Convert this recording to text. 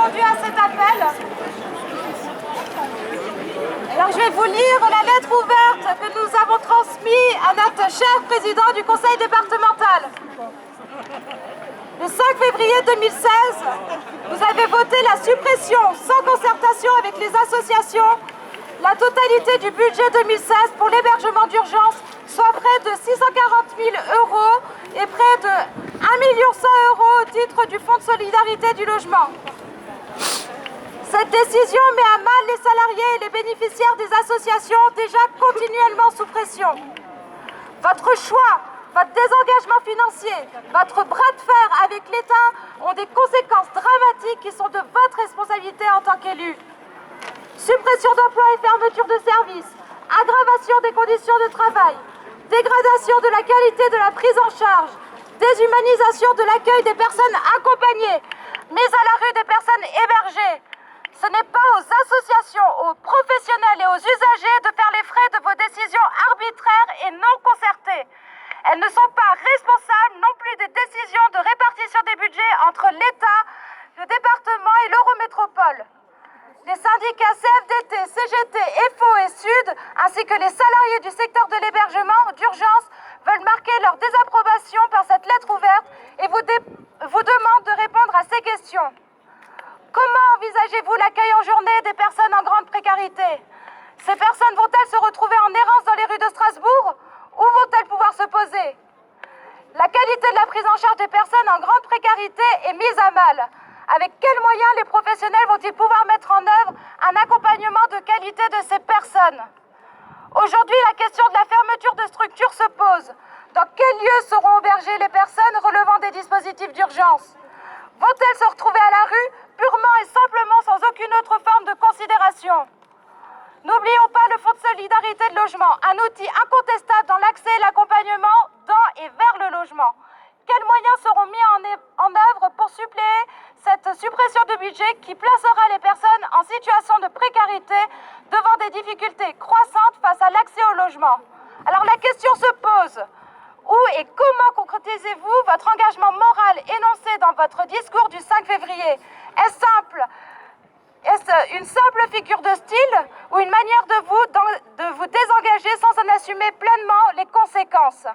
répondu à cet appel. Alors je vais vous lire la lettre ouverte que nous avons transmise à notre cher président du conseil départemental. Le 5 février 2016, vous avez voté la suppression, sans concertation avec les associations, la totalité du budget 2016 pour l'hébergement d'urgence, soit près de 640 000 € et près de 1 100 000 € au titre du Fonds de solidarité du logement. Cette décision met à mal les salariés et les bénéficiaires des associations déjà continuellement sous pression. Votre choix, votre désengagement financier, votre bras de fer avec l'État ont des conséquences dramatiques qui sont de votre responsabilité en tant qu'élu. Suppression d'emplois et fermeture de services, aggravation des conditions de travail, dégradation de la qualité de la prise en charge, déshumanisation de l'accueil des personnes accompagnées, mise à la rue des personnes hébergées. Ce n'est pas aux associations, aux professionnels et aux usagers de faire les frais de vos décisions arbitraires et non concertées. Elles ne sont pas responsables non plus des décisions de répartition des budgets entre l'État, le département et l'Eurométropole. Les syndicats CFDT, CGT, FO et Sud, ainsi que les salariés du secteur de l'hébergement d'urgence veulent marquer leur désapprobation par cette lettre ouverte et vous demandent de répondre à ces questions. Comment envisagez-vous l'accueil en journée des personnes en grande précarité? Ces personnes vont-elles se retrouver en errance dans les rues de Strasbourg? Où vont-elles pouvoir se poser? La qualité de la prise en charge des personnes en grande précarité est mise à mal. Avec quels moyens les professionnels vont-ils pouvoir mettre en œuvre un accompagnement de qualité de ces personnes? Aujourd'hui, la question de la fermeture de structures se pose. Dans quels lieux seront hébergées les personnes relevant des dispositifs d'urgence? Vont-elles se retrouver à la rue, purement et simplement sans aucune autre forme de considération? N'oublions pas le Fonds de solidarité de logement, un outil incontestable dans l'accès et l'accompagnement dans et vers le logement. Quels moyens seront mis en œuvre pour suppléer cette suppression de budget qui placera les personnes en situation de précarité devant des difficultés croissantes face à l'accès au logement? Alors la question se pose. Où et comment concrétisez-vous votre engagement moral énoncé dans votre discours du 5 février? Est-ce simple? Est-ce une simple figure de style ou une manière de vous désengager sans en assumer pleinement les conséquences?